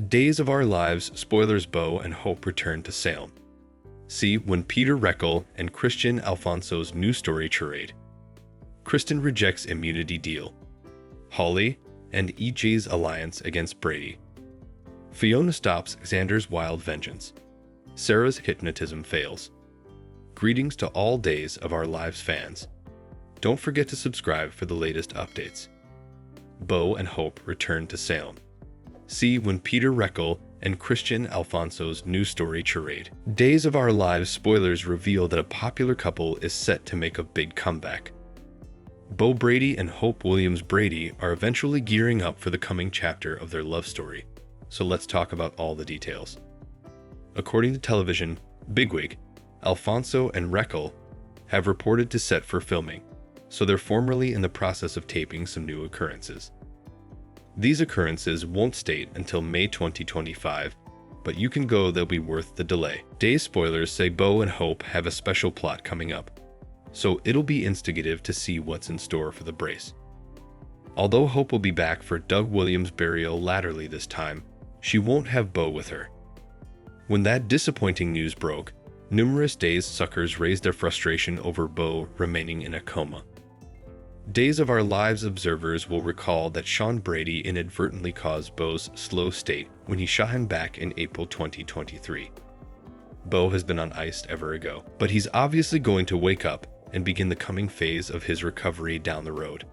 Days of Our Lives spoilers: Bo and Hope return to Salem. See when Peter Reckel and Christian Alfonso's new story charade. Kristen rejects immunity deal. Holly and EJ's alliance against Brady. Fiona stops Xander's wild vengeance. Sarah's hypnotism fails. Greetings to all Days of Our Lives fans. Don't forget to subscribe for the latest updates. Bo and Hope return to Salem. See when Peter Reckel and Christian Alfonso's new story charade. Days of Our Lives spoilers reveal that a popular couple is set to make a big comeback. Bo Brady and Hope Williams Brady are eventually gearing up for the coming chapter of their love story. So let's talk about all the details. According to television bigwig, Alfonso and Reckel have reported to set for filming, so they're formally in the process of taping some new occurrences. These occurrences won't state until May 2025, but you can go, they'll be worth the delay. Days spoilers say Bo and Hope have a special plot coming up, so it'll be instigative to see what's in store for the brace. Although Hope will be back for Doug Williams' burial latterly this time, she won't have Bo with her. When that disappointing news broke, numerous Days suckers raised their frustration over Bo remaining in a coma. Days of Our Lives observers will recall that Sean Brady inadvertently caused Bo's slow state when he shot him back in April 2023. Bo has been on ice ever ago, but he's obviously going to wake up and begin the coming phase of his recovery down the road.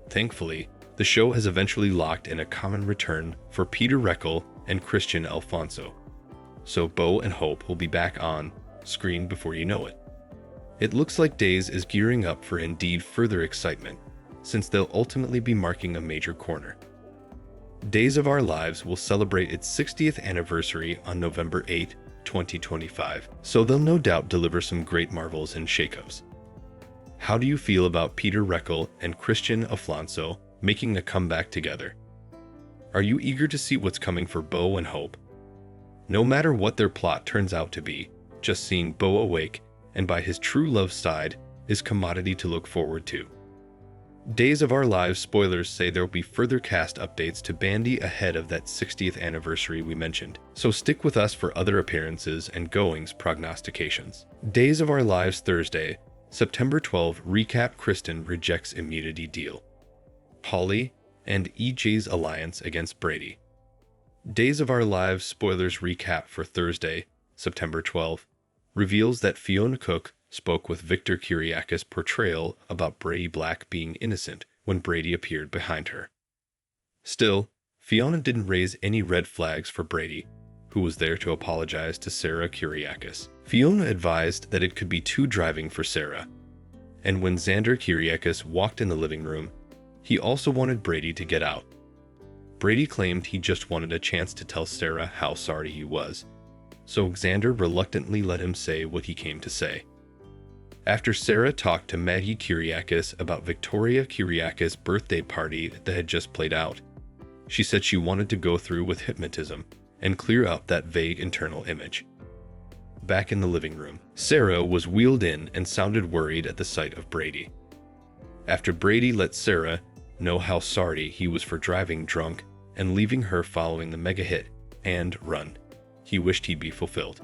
Thankfully, the show has eventually locked in a common return for Peter Reckel and Christian Alfonso, so Bo and Hope will be back on screen before you know it. It looks like Days is gearing up for indeed further excitement, since they'll ultimately be marking a major corner. Days of Our Lives will celebrate its 60th anniversary on November 8, 2025, so they'll no doubt deliver some great marvels and shakeups. How do you feel about Peter Reckel and Christian Alfonso making a comeback together? Are you eager to see what's coming for Bo and Hope? No matter what their plot turns out to be, just seeing Bo awake and by his true love side is commodity to look forward to. Days of Our Lives spoilers say there will be further cast updates to bandy ahead of that 60th anniversary we mentioned, so stick with us for other appearances and goings prognostications. Days of Our Lives Thursday, September 12 recap: Kristen rejects immunity deal. Holly and EJ's alliance against Brady. Days of Our Lives spoilers recap for Thursday, September 12 reveals that Fiona Cook spoke with Victor Kiriakis' portrayal about Brady Black being innocent when Brady appeared behind her. Still, Fiona didn't raise any red flags for Brady, who was there to apologize to Sarah Kiriakis. Fiona advised that it could be too driving for Sarah, and when Xander Kiriakis walked in the living room, he also wanted Brady to get out. Brady claimed he just wanted a chance to tell Sarah how sorry he was, so Xander reluctantly let him say what he came to say. After Sarah talked to Maggie Kiriakis about Victoria Kiriakis' birthday party that had just played out, she said she wanted to go through with hypnotism and clear up that vague internal image. Back in the living room, Sarah was wheeled in and sounded worried at the sight of Brady. After Brady let Sarah know how sorry he was for driving drunk and leaving her following the mega hit and Run, he wished he'd be fulfilled.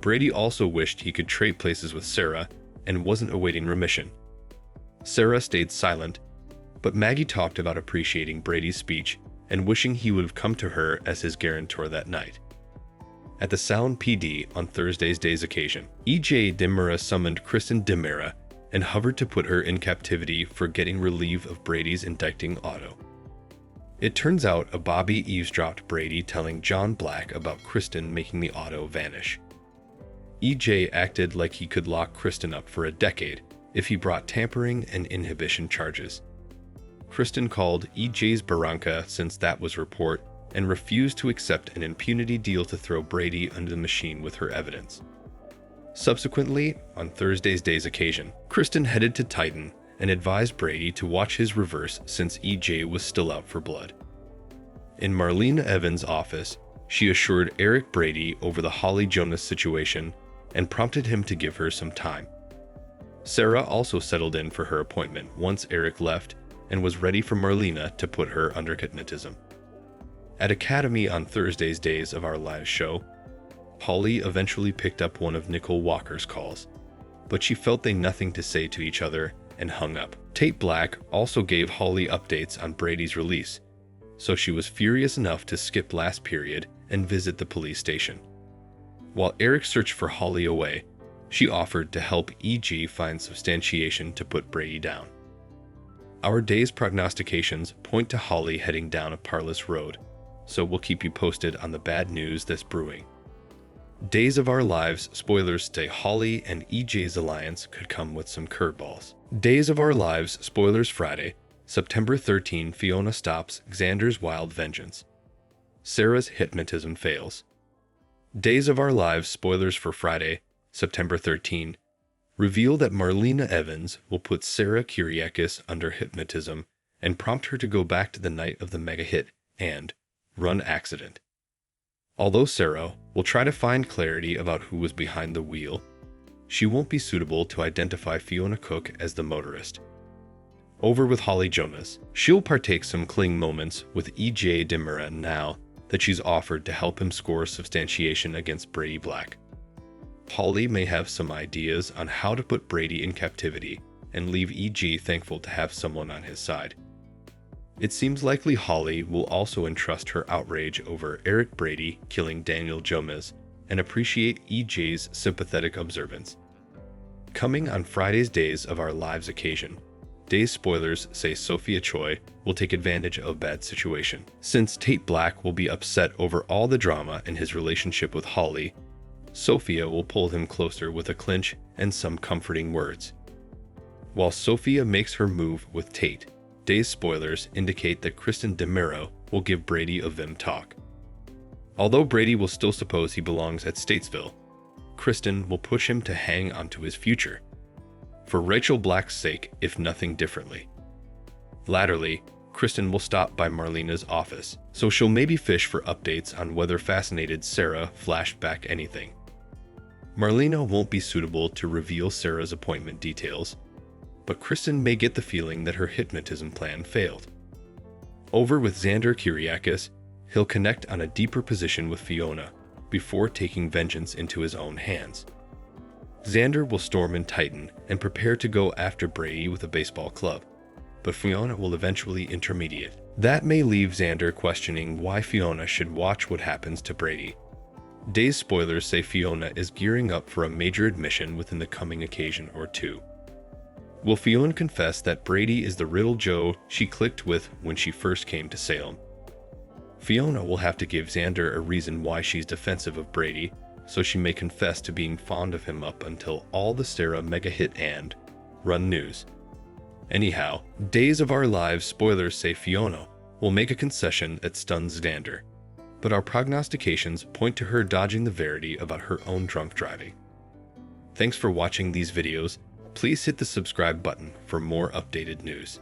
Brady also wished he could trade places with Sarah and wasn't awaiting remission. Sarah stayed silent, but Maggie talked about appreciating Brady's speech and wishing he would have come to her as his guarantor that night. At the Sound PD on Thursday's Days occasion, EJ Demira summoned Kristen Demira and hovered to put her in captivity for getting relief of Brady's indicting auto. It turns out a Bobby eavesdropped Brady telling John Black about Kristen making the auto vanish. EJ acted like he could lock Kristen up for a decade if he brought tampering and inhibition charges. Kristen called EJ's Barranca since that was report and refused to accept an impunity deal to throw Brady under the machine with her evidence. Subsequently, on Thursday's Days occasion, Kristen headed to Titan and advised Brady to watch his reverse since EJ was still out for blood. In Marlena Evans' office, she assured Eric Brady over the Holly Jonas situation and prompted him to give her some time. Sarah also settled in for her appointment once Eric left and was ready for Marlena to put her under hypnotism. At Academy on Thursday's Days of Our Lives show, Holly eventually picked up one of Nicole Walker's calls, but she felt they nothing to say to each other and hung up. Tate Black also gave Holly updates on Brady's release, so she was furious enough to skip last period and visit the police station. While Eric searched for Holly away, she offered to help EG find substantiation to put Brady down. Our day's prognostications point to Holly heading down a parlous road, so we'll keep you posted on the bad news that's brewing. Days of Our Lives spoilers say Holly and EJ's alliance could come with some curveballs. Days of Our Lives spoilers Friday, September 13, Fiona stops Xander's wild vengeance. Sarah's hypnotism fails. Days of Our Lives spoilers for Friday, September 13, reveal that Marlena Evans will put Sarah Kyriakis under hypnotism and prompt her to go back to the night of the mega hit and run accident. Although Sarah will try to find clarity about who was behind the wheel, she won't be suitable to identify Fiona Cook as the motorist. Over with Holly Jonas. She'll partake some cling moments with EJ Demura now that she's offered to help him score substantiation against Brady Black. Holly may have some ideas on how to put Brady in captivity and leave EG thankful to have someone on his side. It seems likely Holly will also entrust her outrage over Eric Brady killing Daniel Jomez and appreciate EJ's sympathetic observance. Coming on Friday's Days of Our Lives occasion, Day's spoilers say Sophia Choi will take advantage of a bad situation. Since Tate Black will be upset over all the drama in his relationship with Holly, Sophia will pull him closer with a clinch and some comforting words. While Sophia makes her move with Tate, Day's spoilers indicate that Kristen DeMiro will give Brady a vim talk. Although Brady will still suppose he belongs at Statesville, Kristen will push him to hang onto his future, for Rachel Black's sake, if nothing differently. Latterly, Kristen will stop by Marlena's office, so she'll maybe fish for updates on whether fascinated Sarah flashed back anything. Marlena won't be suitable to reveal Sarah's appointment details, but Kristen may get the feeling that her hypnotism plan failed. Over with Xander Kyriakis, he'll connect on a deeper position with Fiona before taking vengeance into his own hands. Xander will storm in Titan and prepare to go after Brady with a baseball club, but Fiona will eventually intermediate. That may leave Xander questioning why Fiona should watch what happens to Brady. Day's spoilers say Fiona is gearing up for a major admission within the coming occasion or two. Will Fiona confess that Brady is the Riddle Joe she clicked with when she first came to Salem? Fiona will have to give Xander a reason why she's defensive of Brady, so she may confess to being fond of him up until all the Sarah mega hit and run news. Anyhow, Days of Our Lives spoilers say Fiona will make a concession that stuns Xander, but our prognostications point to her dodging the verity about her own drunk driving. Thanks for watching these videos. Please hit the subscribe button for more updated news.